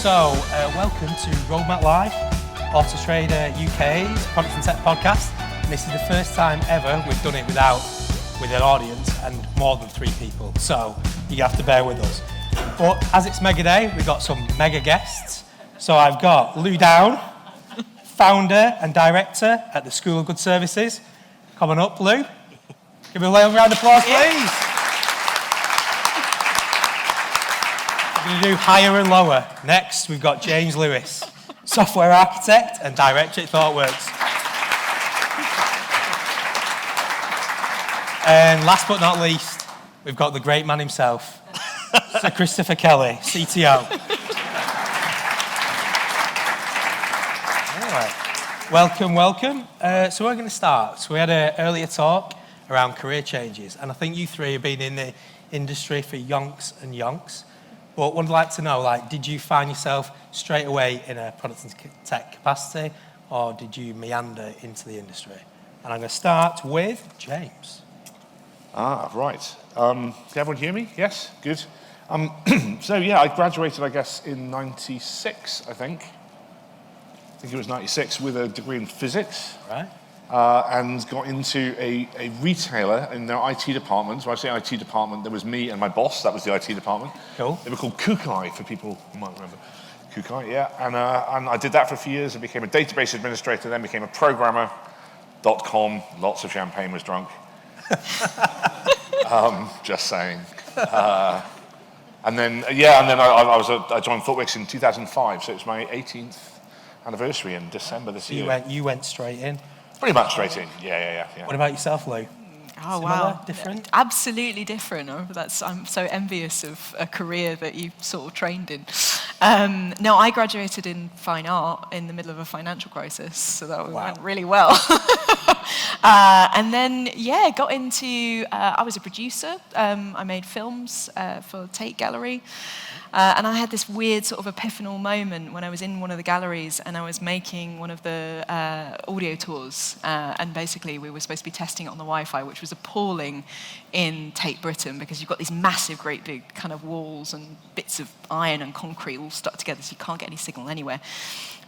Welcome to Roadmap Live, Auto Trader UK's Product and Tech podcast. And this is the first time ever we've done it with an audience and more than 3 people. So you have to bear with us. But as it's Mega Day, we've got some mega guests. So I've got Lou Downe, founder and director at the School of Good Services. Come on up, Lou. Give me a round of applause, please. We're going to do higher and lower. Next, we've got James Lewis, software architect and director at Thoughtworks. And last but not least, we've got the great man himself, Sir Christopher Kelly, CTO. Anyway, welcome. So we're going to start. So we had an earlier talk around career changes, and I think you 3 have been in the industry for yonks and yonks. But what I'd like to know, did you find yourself straight away in a product and tech capacity, or did you meander into the industry? And I'm going to start with James. Right. Can everyone hear me? Yes? Good. I graduated, I guess, in 96, I think. I think it was 96, with a degree in physics. Right. And got into a retailer in their IT department. When I say IT department, there was me and my boss. That was the IT department. Cool. They were called Kukai, for people who might remember. Kukai, yeah. And I did that for a few years. I became a database administrator, then became a programmer. .com, lots of champagne was drunk. Just saying. And then I joined Thoughtworks in 2005, so it was my 18th anniversary in December this year. You went straight in? Pretty much straight in, yeah. What about yourself, Lou? Oh, Similar, wow. different? Absolutely different. I'm so envious of a career that you sort of trained in. No, I graduated in fine art in the middle of a financial crisis, so that went really well. And then, got into, I was a producer. I made films for Tate Gallery. And I had this weird sort of epiphanal moment when I was in one of the galleries and I was making one of the audio tours. And basically we were supposed to be testing it on the Wi-Fi, which was appalling in Tate Britain because you've got these massive, great big kind of walls and bits of iron and concrete all stuck together, so you can't get any signal anywhere.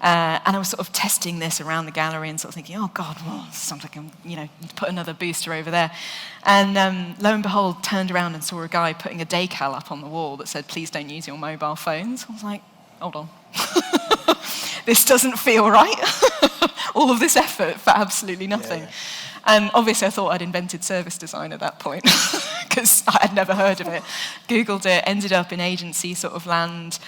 And I was sort of testing this around the gallery and sort of thinking, oh God, well, it sounds like I'm, put another booster over there. And lo and behold, turned around and saw a guy putting a decal up on the wall that said, please don't use your mobile phones. I was like, hold on. This doesn't feel right. All of this effort for absolutely nothing. Yeah. And obviously I thought I'd invented service design at that point because I had never heard of it. Googled it, ended up in agency sort of land.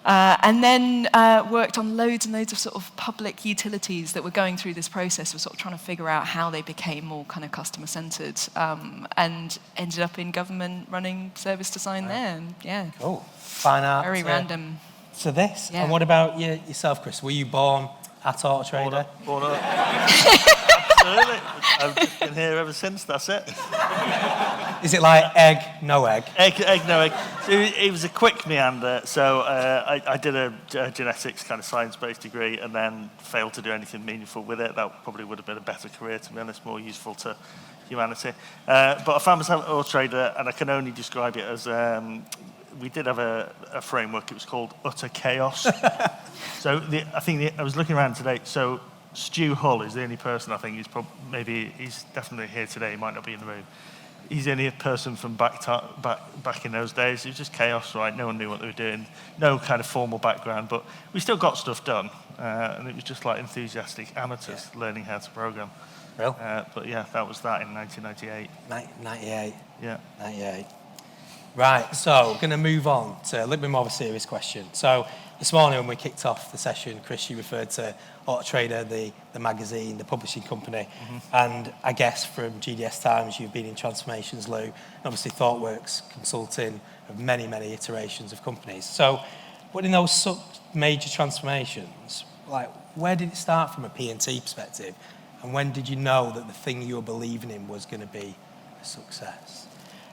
And then worked on loads and loads of sort of public utilities that were going through this process of sort of trying to figure out how they became more kind of customer-centered, and ended up in government running service design there. And cool. Fine art. Very random. So this. Yeah. And what about yourself, Chris? Were you born at Auto Trader? Born up. Absolutely. I've just been here ever since, that's it. Is it like egg, no egg? Egg, no egg. So it was a quick meander. So I did a genetics kind of science-based degree and then failed to do anything meaningful with it. That probably would have been a better career, to be honest, more useful to humanity. But I found myself at Auto Trader, and I can only describe it as we did have a framework. It was called utter chaos. So I was looking around today. So Stu Hull is the only person I think he's definitely here today. He might not be in the room. He's the only person from back in those days. It was just chaos, right? No one knew what they were doing. No kind of formal background, but we still got stuff done. And it was just like enthusiastic amateurs learning how to program. Real? But that was that in 1998. 98. Yeah. 98. Right, so going to move on to a little bit more of a serious question. So this morning when we kicked off the session, Chris, you referred to Auto Trader, the magazine, the publishing company, and I guess from GDS times you've been in transformations, Lou, and obviously Thoughtworks consulting of many, many iterations of companies. So what in those major transformations, where did it start from a P&T perspective, and when did you know that the thing you were believing in was going to be a success?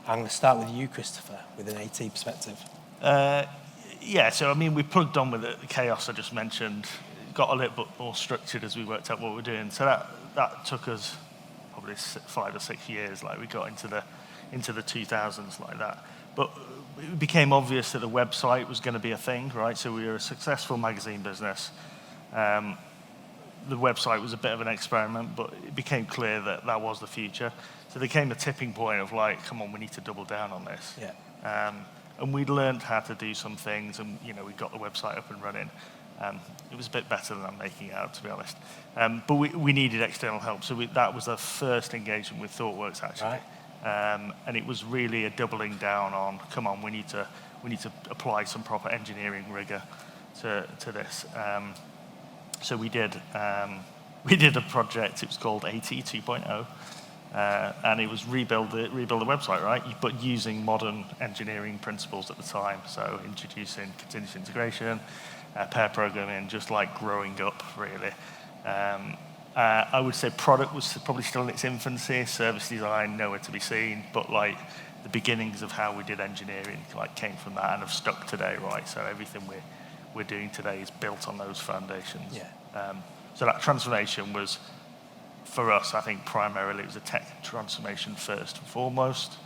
I'm going to start with you, Christopher, with an AT perspective. So we plugged on with the chaos I just mentioned, got a little bit more structured as we worked out what we were doing. So that took us probably 5 or 6 years. We got into the 2000s like that. But it became obvious that a website was going to be a thing, right? So we were a successful magazine business. The website was a bit of an experiment, but it became clear that that was the future. So there came a tipping point of like, come on, we need to double down on this. Yeah. And we'd learned how to do some things, and we got the website up and running. It was a bit better than I'm making out, to be honest. But we needed external help, so that was the first engagement with Thoughtworks, actually. Right. And it was really a doubling down on, come on, we need to apply some proper engineering rigor to this. So we did a project. It was called AT 2.0. And it was rebuild the website, right? But using modern engineering principles at the time. So introducing continuous integration, pair programming, just like growing up, really. I would say product was probably still in its infancy. Service design, nowhere to be seen. But like the beginnings of how we did engineering, like came from that and have stuck today, right? So everything we're doing today is built on those foundations. Yeah. So that transformation was, for us, I think primarily it was a tech transformation first and foremost.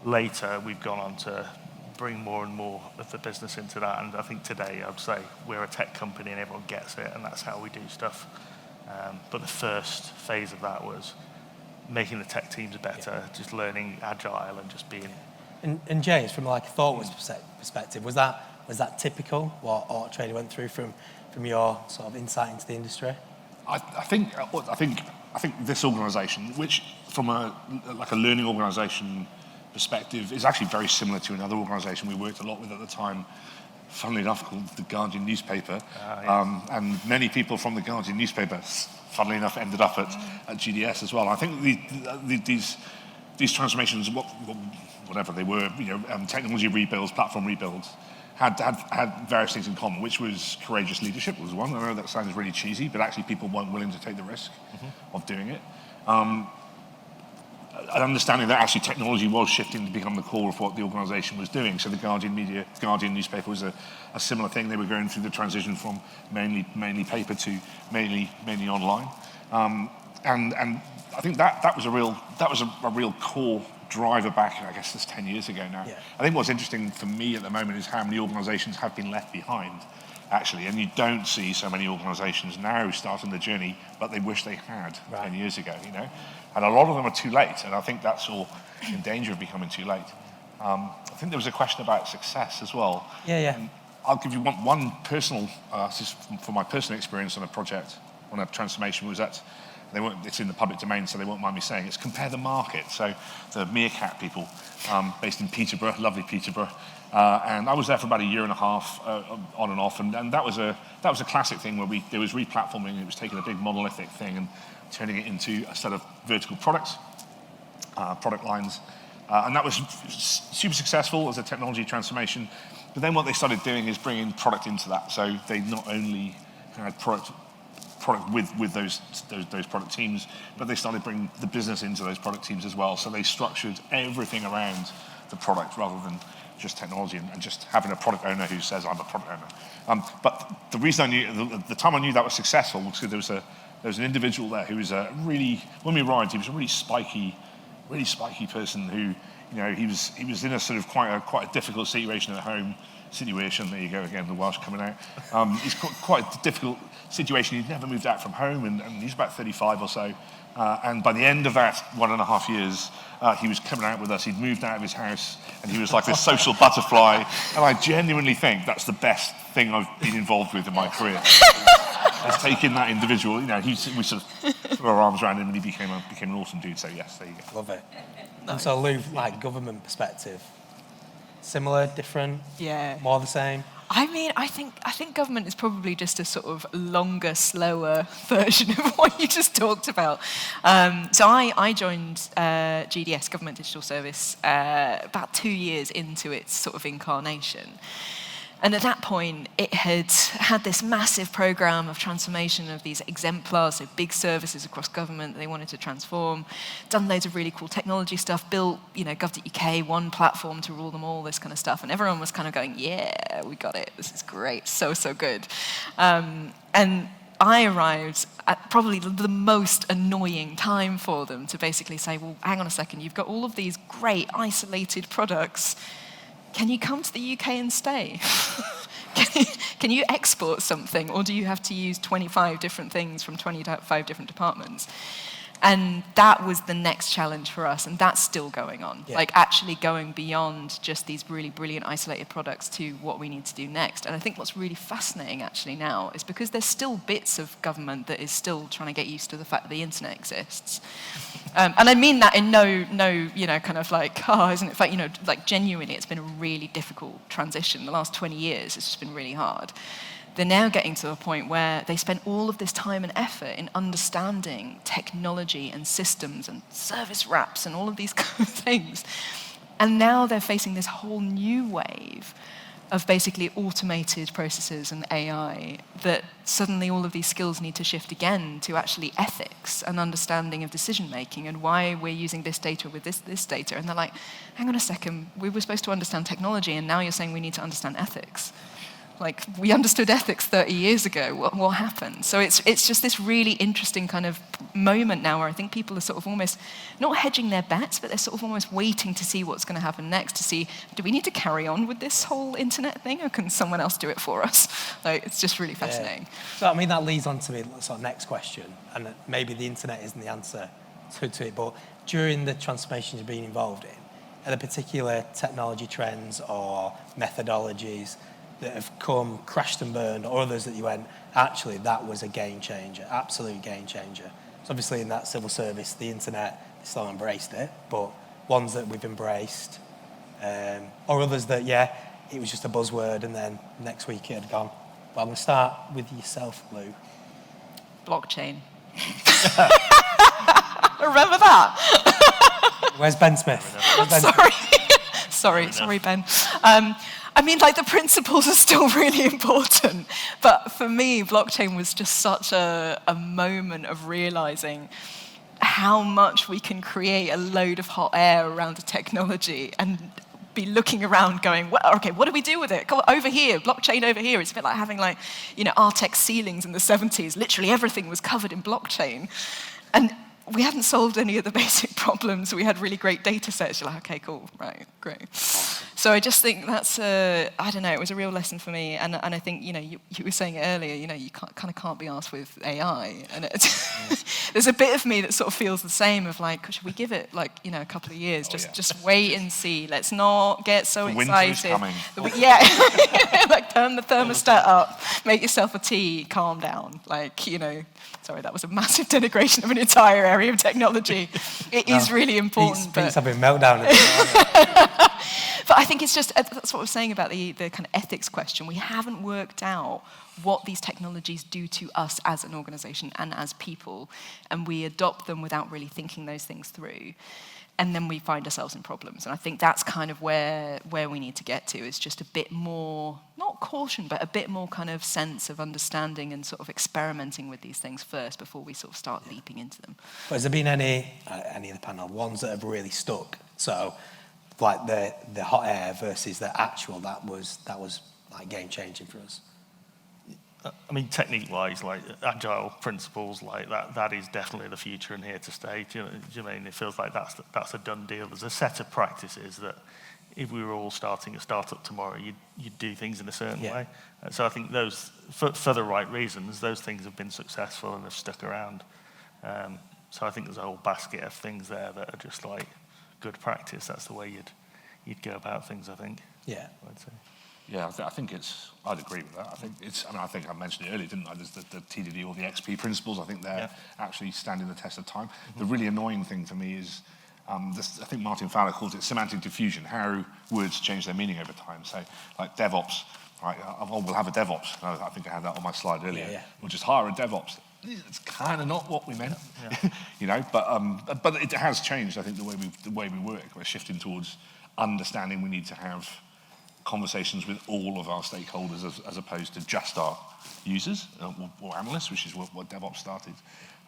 Later, we've gone on to bring more and more of the business into that, and I think today I'd say we're a tech company and everyone gets it, and that's how we do stuff. But the first phase of that was making the tech teams better, just learning agile and just being... And James, from like a Thoughtworks perspective, was that typical what Auto Trader went through from your sort of insight into the industry? I think this organisation, which from a learning organisation perspective, is actually very similar to another organisation we worked a lot with at the time, funnily enough, called the Guardian newspaper. Yes. And many people from the Guardian newspaper, funnily enough, ended up at GDS as well. I think these transformations, whatever they were, technology rebuilds, platform rebuilds, had various things in common, which was courageous leadership was one. I know that sounds really cheesy, but actually people weren't willing to take the risk of doing it. An understanding that actually technology was shifting to become the core of what the organisation was doing. So the Guardian newspaper was a similar thing. They were going through the transition from mainly paper to mainly online, and I think that was a real core driver back, I guess, that's 10 years ago now. Yeah. I think what's interesting for me at the moment is how many organisations have been left behind, actually, and you don't see so many organisations now starting the journey, but they wish they had 10 years ago, and a lot of them are too late, and I think that's all in danger of becoming too late. I think there was a question about success as well. Yeah. And I'll give you one personal, just from my personal experience on a project, on a transformation, was that it's in the public domain, so they won't mind me saying. It's compare the market. So the Meerkat people, based in Peterborough, lovely Peterborough, and I was there for about a year and a half, on and off, and that was a classic thing where there was replatforming. It was taking a big monolithic thing and turning it into a set of vertical products, product lines, and that was super successful as a technology transformation. But then what they started doing is bringing product into that. So they not only had product with those product teams, but they started bringing the business into those product teams as well. So they structured everything around the product rather than just technology and just having a product owner who says, I'm a product owner. But the reason the time I knew that was successful was because there was an individual there who was when we arrived, he was a really spiky person who, he was in a sort of quite a difficult situation at home. Situation, there you go again, the Welsh coming out. He's quite a difficult situation. He'd never moved out from home, and he's about 35 or so. And by the end of that 1.5 years, he was coming out with us. He'd moved out of his house, and he was like this social butterfly. And I genuinely think that's the best thing I've been involved with in my career. Is taking that individual, we sort of threw our arms around him, and he became an awesome dude. So yes, there you go. Love it. And so Lou, like government perspective, similar, different, more the same? I mean, I think government is probably just a sort of longer, slower version of what you just talked about. So I joined GDS, Government Digital Service, about 2 years into its sort of incarnation. And at that point, it had this massive program of transformation of these exemplars, so big services across government that they wanted to transform, done loads of really cool technology stuff, built, gov.uk, one platform to rule them all, this kind of stuff. And everyone was kind of going, yeah, we got it. This is great. So good. And I arrived at probably the most annoying time for them to basically say, well, hang on a second, you've got all of these great isolated products. can you come to the UK and stay? Can you export something, or do you have to use 25 different things from 25 different departments? And that was the next challenge for us, and that's still going on. Yeah. Like actually going beyond just these really brilliant isolated products to what we need to do next. And I think what's really fascinating actually now is because there's still bits of government that is still trying to get used to the fact that the internet exists. And I mean that in no, kind of like, oh, isn't it? Like genuinely, it's been a really difficult transition. The last 20 years, it's just been really hard. They're now getting to a point where they spend all of this time and effort in understanding technology and systems and service wraps and all of these kind of things. And now they're facing this whole new wave of basically automated processes and AI that suddenly all of these skills need to shift again to actually ethics and understanding of decision making and why we're using this data with this data. And they're like, hang on a second, we were supposed to understand technology and now you're saying we need to understand ethics. Like, we understood ethics 30 years ago. What happened? So it's just this really interesting kind of moment now where I think people are sort of almost, not hedging their bets, but they're sort of almost waiting to see what's going to happen next, to see, do we need to carry on with this whole internet thing, or can someone else do it for us? Like, it's just really fascinating. Yeah. So, I mean, that leads on to the sort of next question, and maybe the internet isn't the answer to it, but during the transformations you've been involved in, are there particular technology trends or methodologies that have come, crashed and burned, or others that you went, actually, that was a game changer, absolute game changer? So obviously in that civil service, the internet, they still embraced it, but ones that we've embraced, or others that, yeah, it was just a buzzword and then next week it had gone. But I'm going to start with yourself, Lou. Blockchain. Remember that? Where's Ben Smith? Where's Ben Sorry. Sorry, Ben. I mean, like, the principles are still really important, but for me, blockchain was just such a moment of realizing how much we can create a load of hot air around a technology and be looking around going, well, okay, what do we do with it? Come on, over here, blockchain over here. It's a bit like having, like, Artex ceilings in the 70s. Literally everything was covered in blockchain. And we hadn't solved any of the basic problems. We had really great data sets. You're like, okay, cool, right, great. So I just think that's I don't know, it was a real lesson for me. And I think, you were saying it earlier, you can't be asked with AI. And there's a bit of me that sort of feels the same of like, should we give it like, a couple of years? Just wait and see. Let's not get so excited. Winter is coming. Yeah, like turn the thermostat up, make yourself a tea, calm down. Like, sorry, that was a massive denigration of an entire area of technology. It is really important. Pete's having a meltdown. But I think it's just, that's what I was saying about the kind of ethics question. We haven't worked out what these technologies do to us as an organization and as people, and we adopt them without really thinking those things through. And then we find ourselves in problems. And I think that's kind of where we need to get to, is just a bit more, not caution, but a bit more kind of sense of understanding and sort of experimenting with these things first before we sort of start leaping into them. But has there been any of the panel, ones that have really stuck? So, like the hot air versus the actual, that was like game changing for us. I mean, technique-wise, like agile principles, like that is definitely the future and here to stay. Do you mean it feels like that's a done deal? There's a set of practices that if we were all starting a startup tomorrow, you'd do things in a certain way. So I think those, for the right reasons, those things have been successful and have stuck around. So I think there's a whole basket of things there that are just like good practice. That's the way you'd go about things, I think. Yeah. I'd say. Yeah, I think I'd agree with that. I think I mentioned it earlier, didn't I? There's the TDD or the XP principles. I think they're actually standing the test of time. Mm-hmm. The really annoying thing for me is, I think Martin Fowler calls it semantic diffusion, how words change their meaning over time. So, like DevOps, right? We'll have a DevOps. I think I had that on my slide earlier. Yeah. We'll just hire a DevOps. It's kind of not what we meant, but it has changed. I think the way we work, we're shifting towards understanding we need to have conversations with all of our stakeholders as opposed to just our users or analysts, which is what DevOps started.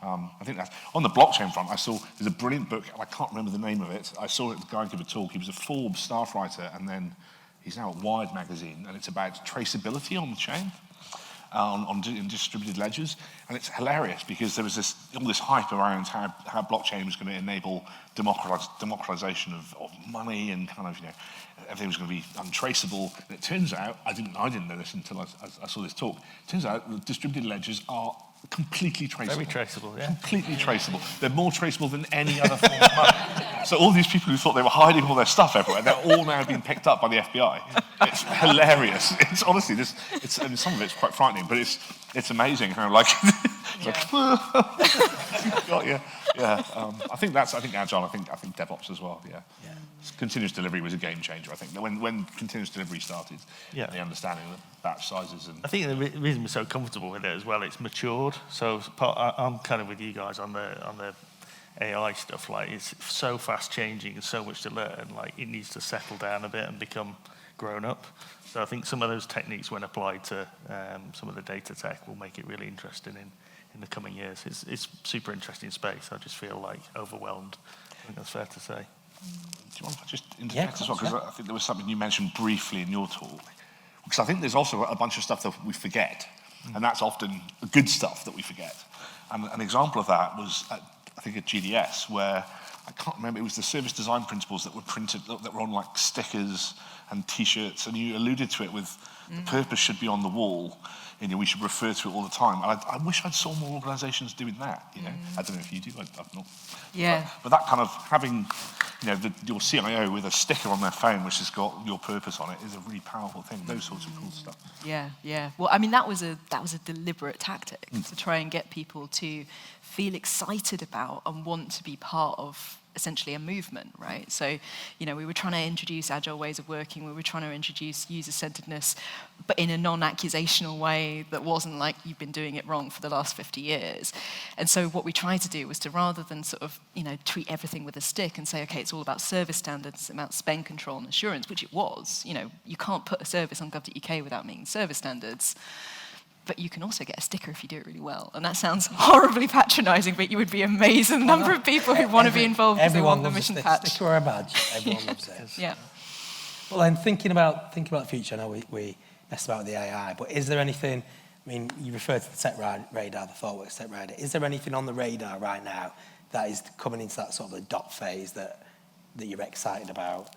I think that's on the blockchain front. I saw there's a brilliant book, and I can't remember the name of it. I saw the guy give a talk. He was a Forbes staff writer, and then he's now at Wired magazine, and it's about traceability on the chain. in distributed ledgers, and it's hilarious because there was all this hype around how blockchain was going to enable democratization of money, and kind of, you know, everything was going to be untraceable. And it turns out, I didn't know this until I saw this talk. It turns out that distributed ledgers are completely traceable. Very traceable, yeah. Completely traceable. They're more traceable than any other form of money. So all these people who thought they were hiding all their stuff everywhere, they're all now being picked up by the FBI. It's hilarious. It's honestly, and some of it's quite frightening, but it's amazing how, like, got you. Yeah. I think Agile. I think DevOps as well. Yeah. Continuous delivery was a game changer. I think that when continuous delivery started, the understanding of batch sizes and. I think the reason we're so comfortable with it as well, it's matured. So I'm kind of with you guys on the AI stuff. Like, it's so fast changing and so much to learn. Like, it needs to settle down a bit and become grown up. So I think some of those techniques, when applied to some of the data tech, will make it really interesting in the coming years. It's super interesting space. I just feel like overwhelmed. I think that's fair to say. Do you want to just interject as well? Because I think there was something you mentioned briefly in your talk. Because I think there's also a bunch of stuff that we forget, and that's often the good stuff that we forget. And an example of that was, I think, at GDS, where I can't remember, it was the service design principles that were printed, that were on like stickers and T-shirts, and you alluded to it with the purpose should be on the wall. You know, we should refer to it all the time. And I wish I'd saw more organisations doing that. You know, I don't know if you do. I've not. Yeah. But that kind of having, you know, your CIO with a sticker on their phone which has got your purpose on it is a really powerful thing. Those sorts of cool stuff. Yeah. Well, I mean, that was a deliberate tactic to try and get people to feel excited about and want to be part of essentially a movement, right? So, you know, we were trying to introduce agile ways of working, we were trying to introduce user-centeredness, but in a non-accusational way that wasn't like, you've been doing it wrong for the last 50 years. And so what we tried to do was to, rather than sort of, you know, treat everything with a stick and say, okay, it's all about service standards, it's about spend control and assurance, which it was. You know, you can't put a service on gov.uk without meeting service standards. But you can also get a sticker if you do it really well. And that sounds horribly patronising, but you would be amazed at the number of people who want to be involved because they want the mission patch. Sticker or a badge. Everyone loves it. Yeah. Well, then thinking about the future, I know we messed about with the AI, but is there anything, I mean, you referred to the tech radar, the Thoughtworks tech radar. Is there anything on the radar right now that is coming into that sort of adopt phase that you're excited about?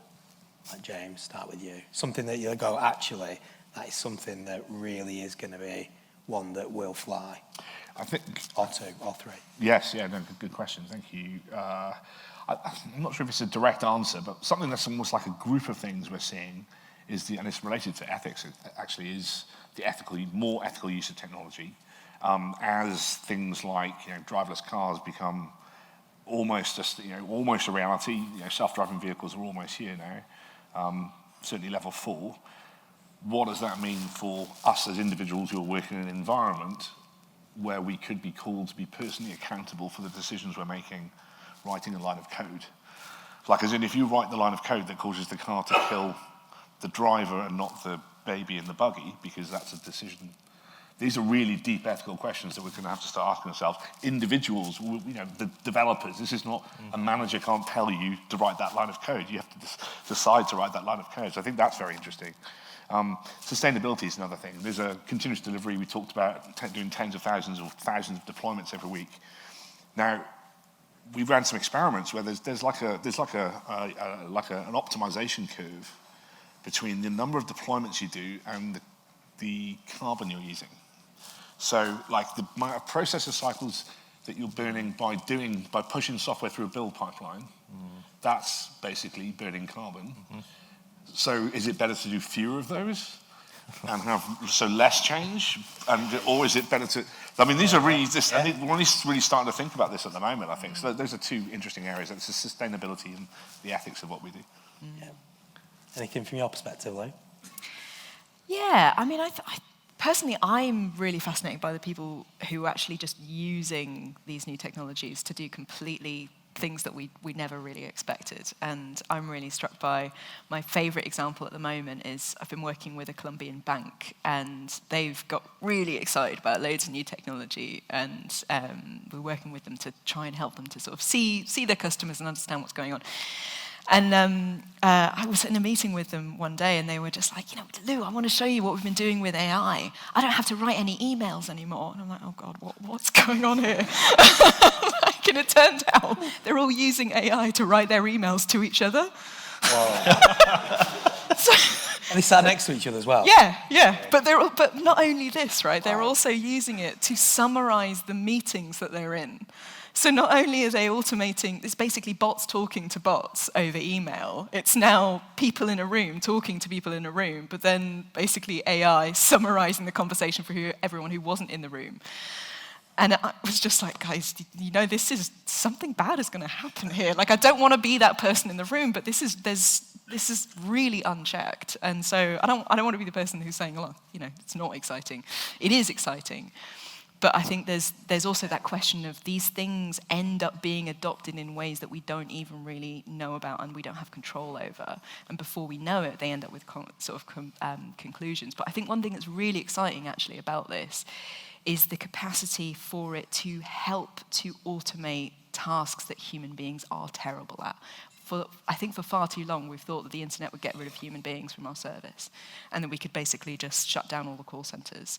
Like, James, start with you. Something that you'll go, actually, that is something that really is going to be one that will fly? I think... Or two, or three. Yes, no, good question, thank you. I'm not sure if it's a direct answer, but something that's almost like a group of things we're seeing is and it's related to ethics, actually, is the more ethical use of technology. As things like, you know, driverless cars become almost a reality. You know, self-driving vehicles are almost here now, certainly level 4. What does that mean for us as individuals who are working in an environment where we could be called to be personally accountable for the decisions we're making, writing a line of code? Like, as in, if you write the line of code that causes the car to kill the driver and not the baby in the buggy, because that's a decision. These are really deep ethical questions that we're going to have to start asking ourselves. Individuals, you know, the developers, this is not a manager can't tell you to write that line of code. You have to decide to write that line of code. So I think that's very interesting. Sustainability is another thing. There's a continuous delivery. We talked about doing tens of thousands or thousands of deployments every week. Now, we ran some experiments where there's like an optimization curve between the number of deployments you do and the carbon you're using. So, like, the amount of processor cycles that you're burning by pushing software through a build pipeline, that's basically burning carbon. So is it better to do fewer of those and have less change? Or is it better to... I mean, these are really... I think we're only really starting to think about this at the moment, I think. So those are two interesting areas. It's the sustainability and the ethics of what we do. Yeah. Anything from your perspective, Lou? Yeah, I mean, personally, I'm really fascinated by the people who are actually just using these new technologies to do completely things that we never really expected. And I'm really struck by, my favorite example at the moment is I've been working with a Colombian bank, and they've got really excited about loads of new technology, and we're working with them to try and help them to sort of see their customers and understand what's going on. And I was in a meeting with them one day, and they were just like, Lou, I want to show you what we've been doing with AI. I don't have to write any emails anymore. And I'm like, oh God, what's going on here? And it turned out they're all using AI to write their emails to each other. And they sat next to each other as well. Yeah. But not only this, right? They're also using it to summarize the meetings that they're in. So not only are they automating, it's basically bots talking to bots over email. It's now people in a room talking to people in a room, but then basically AI summarizing the conversation for everyone who wasn't in the room. And I was just like, guys, this is something bad is going to happen here. Like, I don't want to be that person in the room, but this is really unchecked. And so I don't want to be the person who's saying, oh, it's not exciting. It is exciting. But I think there's also that question of these things end up being adopted in ways that we don't even really know about and we don't have control over. And before we know it, they end up with conclusions. But I think one thing that's really exciting actually about this is the capacity for it to help to automate tasks that human beings are terrible at. I think for far too long, we've thought that the internet would get rid of human beings from our service and that we could basically just shut down all the call centers.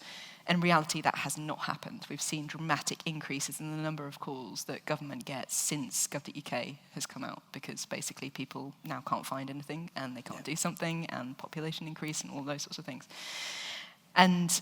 In reality, that has not happened. We've seen dramatic increases in the number of calls that government gets since Gov.uk has come out, because basically people now can't find anything and they can't do something, and population increase and all those sorts of things. And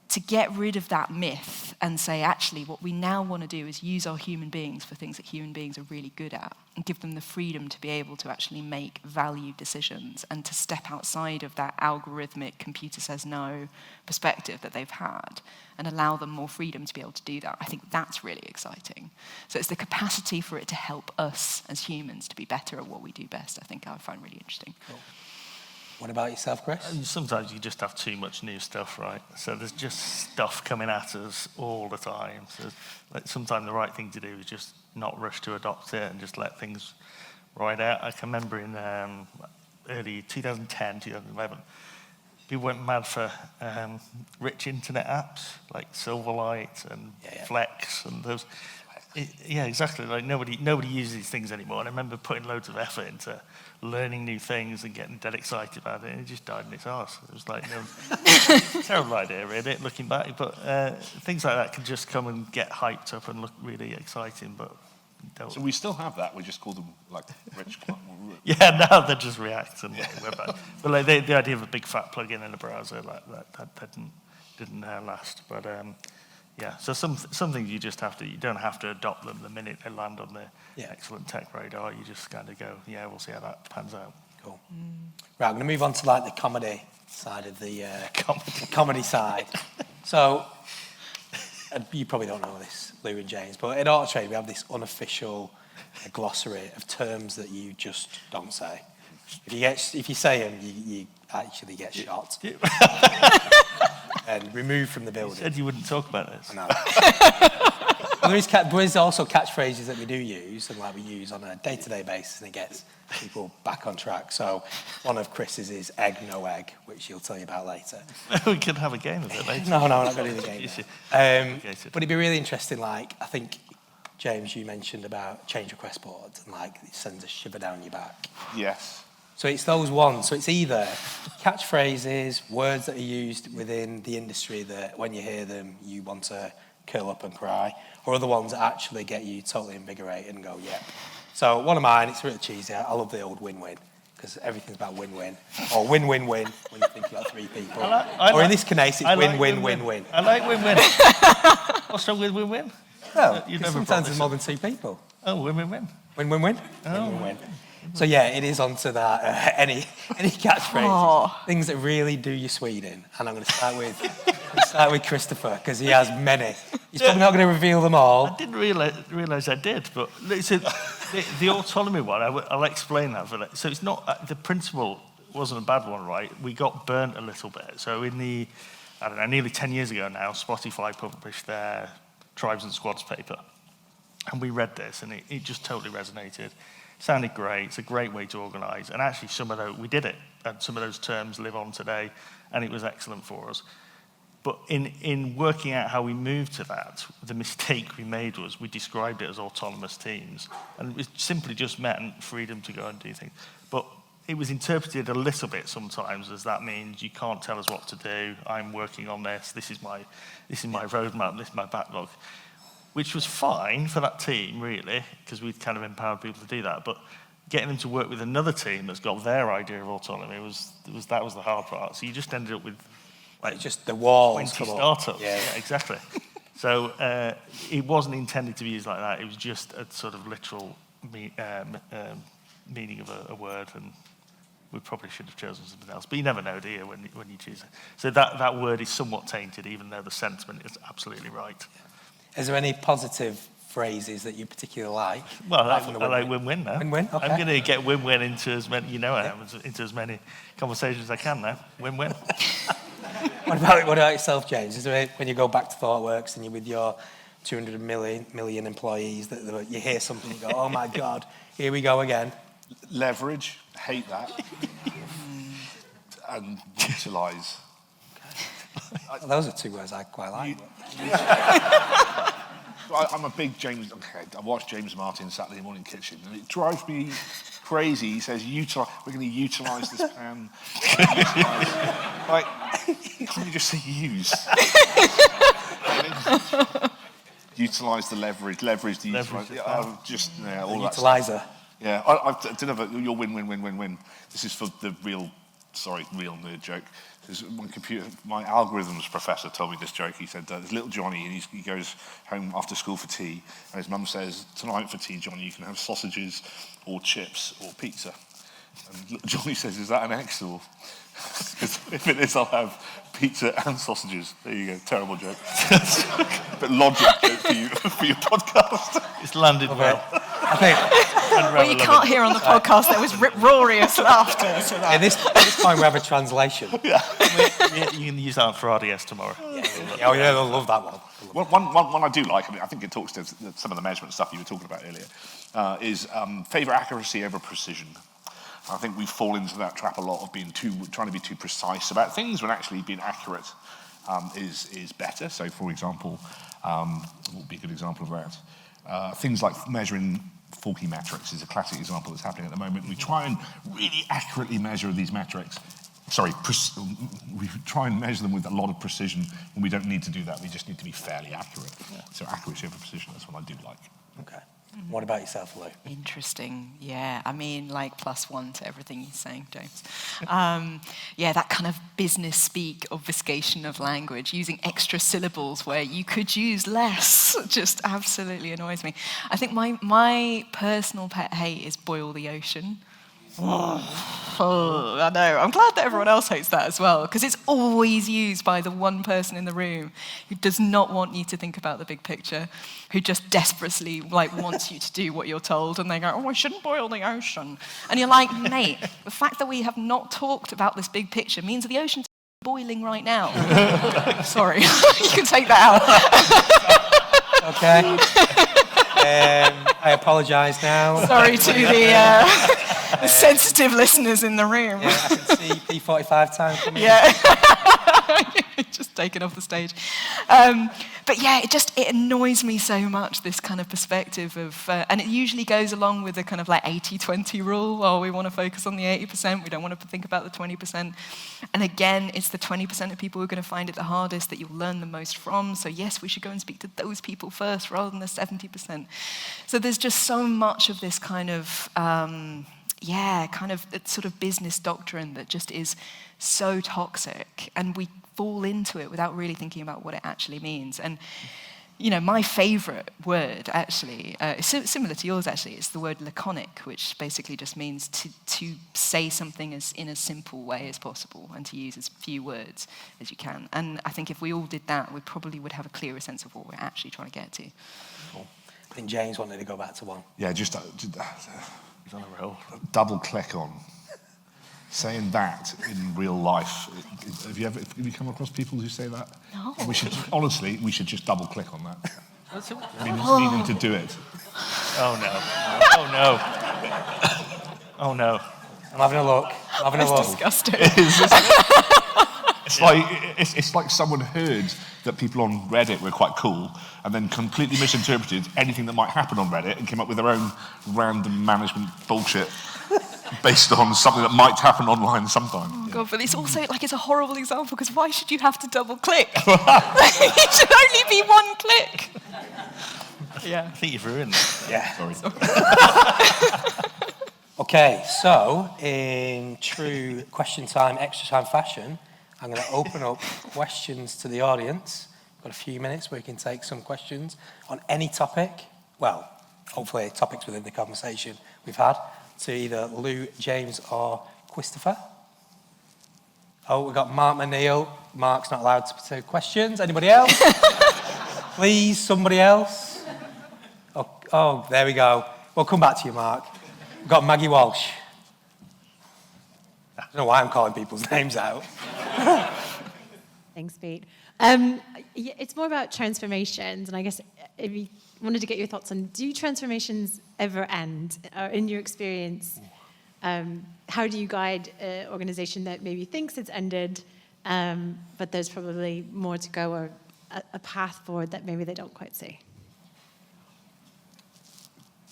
to get rid of that myth and say, actually, what we now want to do is use our human beings for things that human beings are really good at and give them the freedom to be able to actually make valued decisions and to step outside of that algorithmic computer says no perspective that they've had and allow them more freedom to be able to do that. I think that's really exciting. So it's the capacity for it to help us as humans to be better at what we do best, I think I find really interesting. Cool. What about yourself, Chris? Sometimes you just have too much new stuff, right? So there's just stuff coming at us all the time. So sometimes the right thing to do is just not rush to adopt it and just let things ride out. I can remember in early 2010, 2011, people went mad for rich internet apps like Silverlight and Flex and those. Exactly. Like nobody uses these things anymore. And I remember putting loads of effort into learning new things and getting dead excited about it, and it just died in its arse. It was like, terrible idea, really, looking back. But things like that can just come and get hyped up and look really exciting, but don't. So we still have that. We just call them like rich. Yeah, now they just React and web app. But like the idea of a big fat plugin in a browser like that didn't last. But so some things you just have to. You don't have to adopt them the minute they land on the excellent tech radar. You just kind of go, we'll see how that pans out. Cool. Right, I'm going to move on to like the comedy side of the comedy side. So you probably don't know this, Lou and James, but at AutoTrade we have this unofficial glossary of terms that you just don't say. If you say them, you actually get shot. And removed from the building. You said you wouldn't talk about this. I know. There is also catchphrases that we do use, and like we use on a day-to-day basis, and it gets people back on track. So one of Chris's is egg, no egg, which he'll tell you about later. We could have a game of it later. No, we're not going to do the game. But it'd be really interesting, like, I think, James, you mentioned about change request boards, and like it sends a shiver down your back. Yes. So it's those ones. So it's either catchphrases, words that are used within the industry that when you hear them, you want to curl up and cry, or other ones that actually get you totally invigorated and go, yep. So one of mine, it's really cheesy. I love the old win-win, because everything's about win-win, or win-win-win when you think about three people. Or in this case, it's win-win-win-win. I like win-win. What's wrong with win-win? Well, sometimes there's more than two people. Oh, win-win-win. Win-win-win? Oh. Win-win-win. So it is onto that. Any catchphrases, things that really do you Sweden. And I'm going to start with Christopher, because he has many. He's probably not going to reveal them all. I didn't realise I did, but so the autonomy one, I'll explain that for that. So it's not the principle wasn't a bad one, right? We got burnt a little bit. So in the nearly 10 years ago now, Spotify published their Tribes and Squads paper, and we read this, and it just totally resonated. Sounded great. It's a great way to organise, and actually we did it, and some of those terms live on today, and it was excellent for us. But in working out how we moved to that, the mistake we made was we described it as autonomous teams. And it simply just meant freedom to go and do things. But it was interpreted a little bit sometimes as that means you can't tell us what to do, I'm working on this, this is my roadmap, this is my backlog. Which was fine for that team, really, because we'd kind of empowered people to do that. But getting them to work with another team that's got their idea of autonomy was the hard part. So you just ended up with like just the walls 20 startups. Yeah, exactly. So it wasn't intended to be used like that. It was just a sort of literal meaning of a word, and we probably should have chosen something else. But you never know, do you, when you choose it? So that word is somewhat tainted, even though the sentiment is absolutely right. Is there any positive phrases that you particularly like? Well, I like win-win now. Win-win, okay. I'm going to get win-win into as many, into as many conversations as I can now. Win-win. What about yourself, James? Is there when you go back to Thoughtworks and you're with your 200 million employees that you hear something and go, oh my God, here we go again? Leverage, hate that. And utilise. Well, those are two words I quite like. I'm a big James. Okay, I watch James Martin Saturday Morning Kitchen, and it drives me crazy. He says, we're going to utilise this pan. Like, can't you just say use? Utilise the leverage the utilise. All that Utiliser. stuff. Yeah, I don't know. You'll win. This is for the real nerd joke. My algorithms professor told me this joke. He said, there's little Johnny, and he goes home after school for tea, and his mum says, tonight for tea, Johnny, you can have sausages or chips or pizza. And little Johnny says, is that an X or? Because if it is, I'll have pizza and sausages. There you go, terrible joke. But logic joke for your podcast. It's landed well. I think... Well, you can't hear on the podcast, there was rip-roarious laughter. So at this point, we have a translation. Yeah. You can use that for RDS tomorrow. Oh, yeah, they'll love that one. One I do like, I think it talks to some of the measurement stuff you were talking about earlier, is favour accuracy over precision. I think we fall into that trap a lot of trying to be too precise about things when actually being accurate is better. So, for example, what would be a good example of that? Things like measuring forky metrics is a classic example that's happening at the moment. We try and really accurately measure these metrics. We try and measure them with a lot of precision, and we don't need to do that. We just need to be fairly accurate. Yeah. So accuracy over precision, that's what I do like. Okay. What about yourself, Lou? Interesting, yeah. I mean, like +1 to everything you're saying, James. Yeah, that kind of business speak obfuscation of language, using extra syllables where you could use less, just absolutely annoys me. I think my personal pet hate is boil the ocean. Oh, I know. I'm glad that everyone else hates that as well, because it's always used by the one person in the room who does not want you to think about the big picture, who just desperately wants you to do what you're told, and they go, oh, I shouldn't boil the ocean. And you're like, mate, the fact that we have not talked about this big picture means that the ocean's boiling right now. Sorry, you can take that out. Okay. I apologise now. Sorry to the sensitive listeners in the room. Yeah, I can see P45 time coming. Yeah. Just taken off the stage. But yeah, it annoys me so much, this kind of perspective of, and it usually goes along with the kind of 80-20 rule. Oh, we want to focus on the 80%, we don't want to think about the 20%. And again, it's the 20% of people who are going to find it the hardest that you'll learn the most from. So yes, we should go and speak to those people first rather than the 70%. So there's just so much of this kind of, sort of business doctrine that just is so toxic, and we fall into it without really thinking about what it actually means. And, my favourite word, actually, is similar to yours, actually. It's the word laconic, which basically just means to say something in as simple way as possible and to use as few words as you can. And I think if we all did that, we probably would have a clearer sense of what we're actually trying to get to. Cool. I think James wanted to go back to one. Yeah, just He's on a roll. double click on saying that in real life. Have you come across people who say that? No. We should just double click on that. Meaning to do it. Oh no. Oh no. I'm having a look. That's disgusting. It's like someone heard that people on Reddit were quite cool and then completely misinterpreted anything that might happen on Reddit and came up with their own random management bullshit based on something that might happen online sometime. Oh God, but it's also like it's a horrible example because why should you have to double click? It should only be one click. Yeah, I think you've ruined it. Yeah, sorry. Okay, so in true question time, extra time fashion, I'm going to open up questions to the audience. Got a few minutes where you can take some questions on any topic. Well, hopefully topics within the conversation we've had, to either Lou, James, or Christopher. Oh, we've got Mark Manil. Mark's not allowed to take questions. Anybody else? Please, somebody else. Oh, there we go. We'll come back to you, Mark. We've got Maggie Walsh. I don't know why I'm calling people's names out. Thanks, Pete. It's more about transformations, and I guess if you wanted to get your thoughts on, do transformations ever end? In your experience, how do you guide an organization that maybe thinks it's ended, but there's probably more to go, or a path forward that maybe they don't quite see?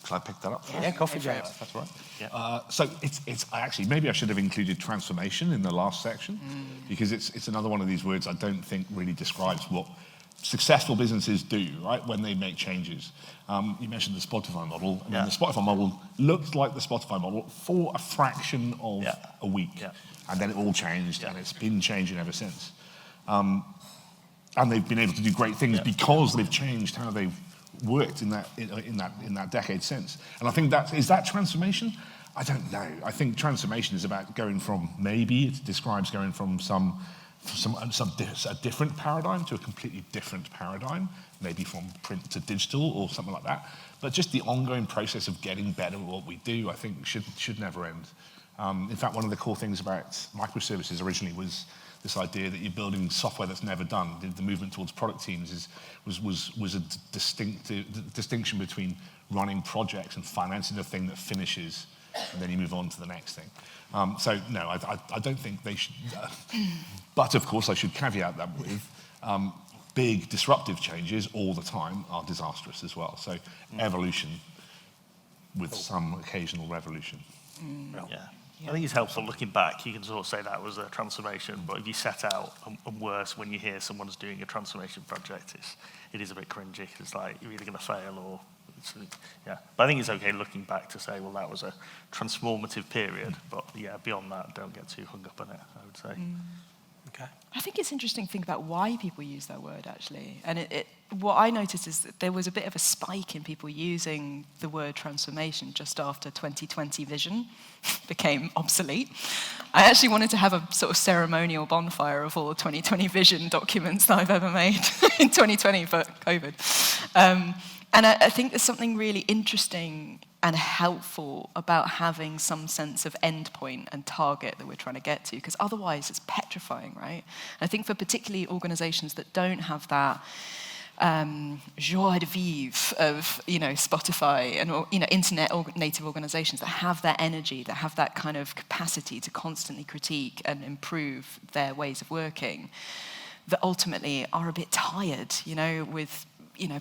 Can I pick that up? Yeah, coffee, James. That's right. Yeah. So it's actually, maybe I should have included transformation in the last section, because it's another one of these words I don't think really describes what successful businesses do, right, when they make changes. You mentioned the Spotify model, and then the Spotify model looked like the Spotify model for a fraction of a week, and then it all changed, and it's been changing ever since. And they've been able to do great things because they've changed how they've worked in that decade since. And I think is that transformation? I don't know. I think transformation is about going from, maybe it describes going from a different paradigm to a completely different paradigm, maybe from print to digital or something like that. But just the ongoing process of getting better at what we do, I think should never end. In fact, one of the core things about microservices originally was this idea that you're building software that's never done. The movement towards product teams was a distinction between running projects and financing a thing that finishes, and then you move on to the next thing. So no, I don't think they should. But of course, I should caveat that with big disruptive changes all the time are disastrous as well. So evolution with some occasional revolution. Yeah. I think it's helpful looking back. You can sort of say that was a transformation, but if you set out, and worse, when you hear someone's doing a transformation project, it is a bit cringy. It's like you're either going to fail or, But I think it's okay looking back to say, well, that was a transformative period. But beyond that, don't get too hung up on it, I would say. Okay. I think it's interesting to think about why people use that word, actually. And what I noticed is that there was a bit of a spike in people using the word transformation just after 2020 vision became obsolete. I actually wanted to have a sort of ceremonial bonfire of all the 2020 vision documents that I've ever made in 2020 for COVID. And I think there's something really interesting and helpful about having some sense of endpoint and target that we're trying to get to, because otherwise it's petrifying, right? And I think for particularly organizations that don't have that joie de vivre of, Spotify and, internet native organizations that have that energy, that have that kind of capacity to constantly critique and improve their ways of working, that ultimately are a bit tired, with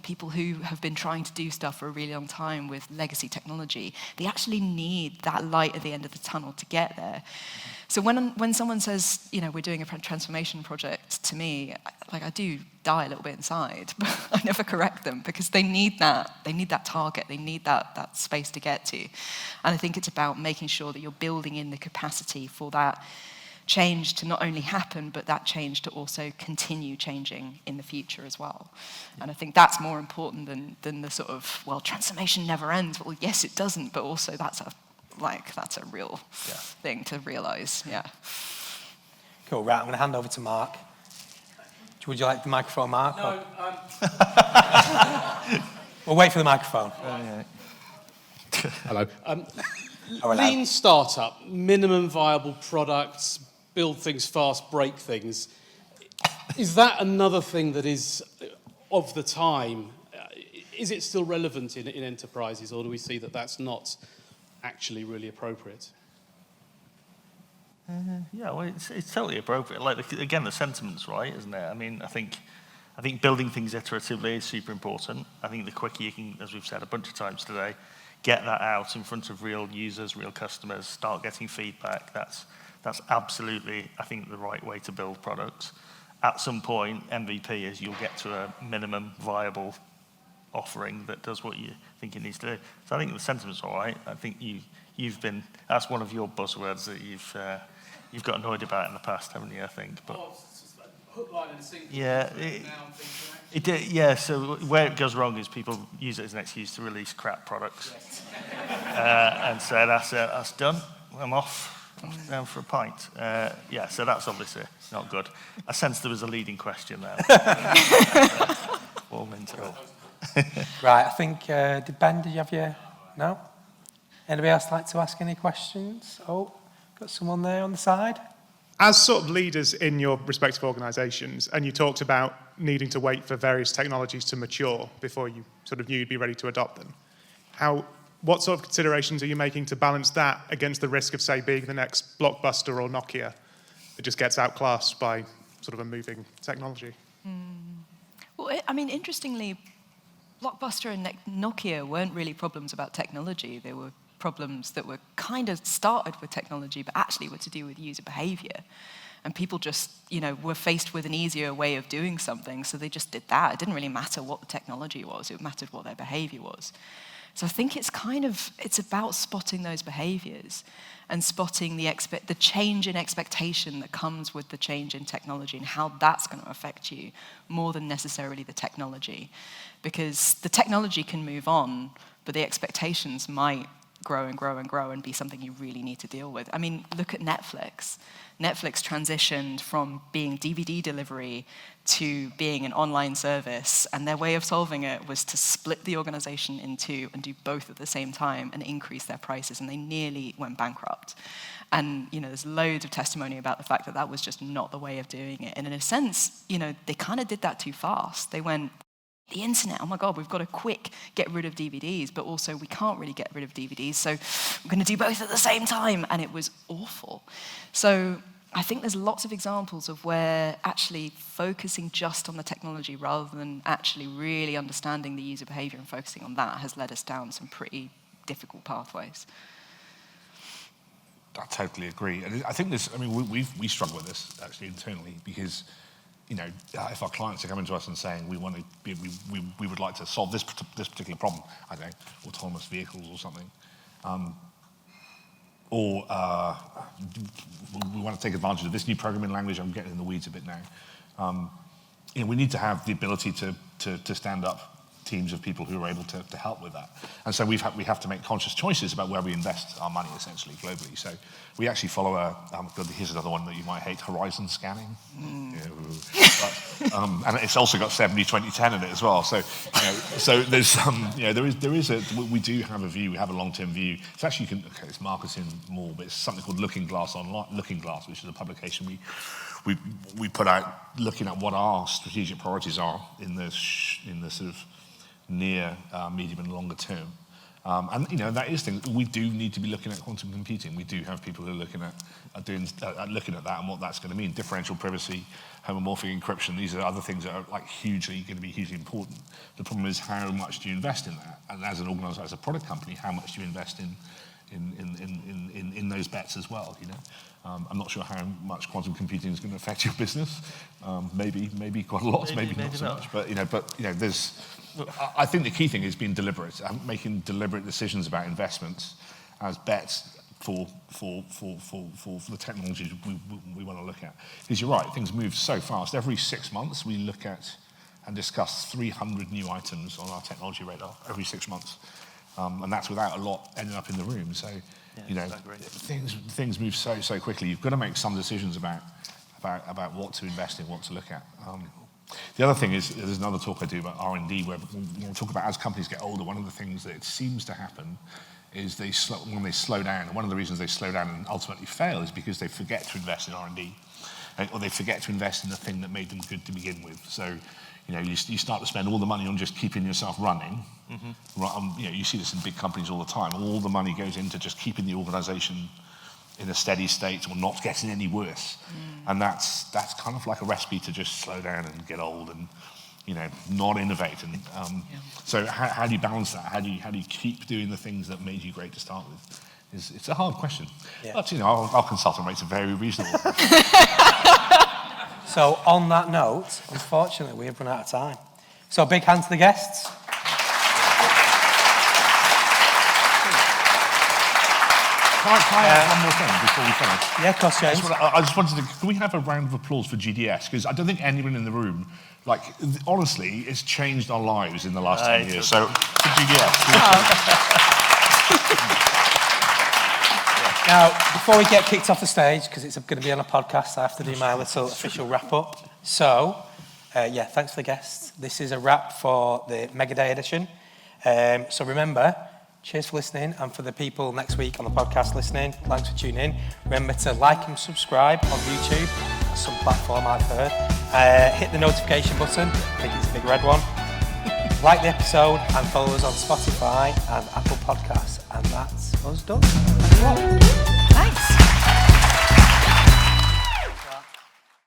people who have been trying to do stuff for a really long time with legacy technology. They actually need that light at the end of the tunnel to get there. So when someone says, we're doing a transformation project, to me, I do die a little bit inside, but I never correct them because they need that. They need that target. They need that space to get to. And I think it's about making sure that you're building in the capacity for that change to not only happen, but that change to also continue changing in the future as well. And I think that's more important than the sort of, transformation never ends. Well, yes, it doesn't, but also that's a real thing to realize. Yeah. Cool. Right, I'm going to hand over to Mark. Would you like the microphone, Mark? No. We'll wait for the microphone. Hello. Lean startup, minimum viable products, build things fast, break things. Is that another thing that is of the time? Is it still relevant in enterprises, or do we see that that's not actually really appropriate? Yeah, well, it's totally appropriate. Like, again, the sentiment's right, isn't it? I mean, I think building things iteratively is super important. I think the quicker you can, as we've said a bunch of times today, get that out in front of real users, real customers, start getting feedback, that's absolutely, I think, the right way to build products. At some point, MVP is you'll get to a minimum viable offering that does what you think it needs to do. So I think the sentiment's all right. I think that's one of your buzzwords that you've got annoyed about in the past, haven't you, I think? But hook, line, and sinker. Yeah, so where it goes wrong is people use it as an excuse to release crap products. And say, that's it, that's done, I'm off down for a pint. So that's obviously not good. I sense there was a leading question there. Warm into it. Right, I think, did you have your... No? Anybody else like to ask any questions? Oh, got someone there on the side. As sort of leaders in your respective organisations, and you talked about needing to wait for various technologies to mature before you sort of knew you'd be ready to adopt them, what sort of considerations are you making to balance that against the risk of, say, being the next Blockbuster or Nokia that just gets outclassed by sort of a moving technology? Well, I mean, interestingly, Blockbuster and Nokia weren't really problems about technology. They were problems that were kind of started with technology, but actually were to do with user behavior. And people just, were faced with an easier way of doing something, so they just did that. It didn't really matter what the technology was, it mattered what their behavior was. So I think it's about spotting those behaviors and spotting the change in expectation that comes with the change in technology and how that's going to affect you more than necessarily the technology. Because the technology can move on, but the expectations might grow and grow and grow and be something you really need to deal with. I mean, look at Netflix. Netflix transitioned from being DVD delivery to being an online service, and their way of solving it was to split the organization in two and do both at the same time and increase their prices, and they nearly went bankrupt. And, there's loads of testimony about the fact that that was just not the way of doing it. And in a sense, they kind of did that too fast. They went, the internet, oh my God, we've got to get rid of DVDs, but also we can't really get rid of DVDs, so we're going to do both at the same time, and it was awful. So I think there's lots of examples of where actually focusing just on the technology rather than actually really understanding the user behavior and focusing on that has led us down some pretty difficult pathways. I totally agree. And I think we struggle with this actually internally because if our clients are coming to us and saying we would like to solve this particular problem, I don't know, autonomous vehicles or something, or we want to take advantage of this new programming language. I'm getting in the weeds a bit now. We need to have the ability to stand up teams of people who are able to help with that. And so we have to make conscious choices about where we invest our money, essentially, globally. So we actually follow here's another one that you might hate, horizon scanning. And it's also got 70-20-10 in it as well. So, so there's we do have a view, we have a long-term view. It's actually, it's marketing more, but it's something called Looking Glass Online, Looking Glass, which is a publication we put out looking at what our strategic priorities are in the sort of near, medium and longer term. And that is things we do need to be looking at quantum computing. We do have people who are looking at looking at that and what that's going to mean. Differential privacy, homomorphic encryption, these are other things that are going to be hugely important. The problem is how much do you invest in that? And as an organizer, as a product company, how much do you invest in those bets as well, I'm not sure how much quantum computing is going to affect your business. Maybe quite a lot, maybe not so much. But there's. I think the key thing is being deliberate, making deliberate decisions about investments as bets for the technologies we want to look at. Because you're right, things move so fast. Every 6 months we look at and discuss 300 new items on our technology radar every 6 months. And that's without a lot ending up in the room. So, things move so quickly. You've got to make some decisions about what to invest in, what to look at. The other thing is, there's another talk I do about R&D where we talk about as companies get older, one of the things that seems to happen is when they slow down, and one of the reasons they slow down and ultimately fail is because they forget to invest in R&D, or they forget to invest in the thing that made them good to begin with. So, you start to spend all the money on just keeping yourself running. Mm-hmm. You see this in big companies all the time. All the money goes into just keeping the organization in a steady state or not getting any worse. And that's kind of like a recipe to just slow down and get old and, you know, not innovate. And so how do you balance that? How do you keep doing the things that made you great to start with? It's a hard question. Yeah. But, you know, our consultant rates are very reasonable. So on that note, unfortunately, we have run out of time. So big hand to the guests. Can I add one more thing before we finish? Yeah, of course, James. I just wanted to, can we have a round of applause for GDS? Because I don't think anyone in the room, like, honestly, it's changed our lives in the last 10 years. So, for GDS. Now, before we get kicked off the stage, because it's going to be on a podcast, I have to do my little official wrap-up. So, thanks for the guests. This is a wrap for the Mega Day edition. So remember, cheers for listening, and for the people next week on the podcast listening, thanks for tuning in. Remember to like and subscribe on YouTube, some platform I've heard. Hit the notification button, I think it's the big red one. Like the episode and follow us on Spotify and Apple Podcasts. And that's us done. Thanks a lot.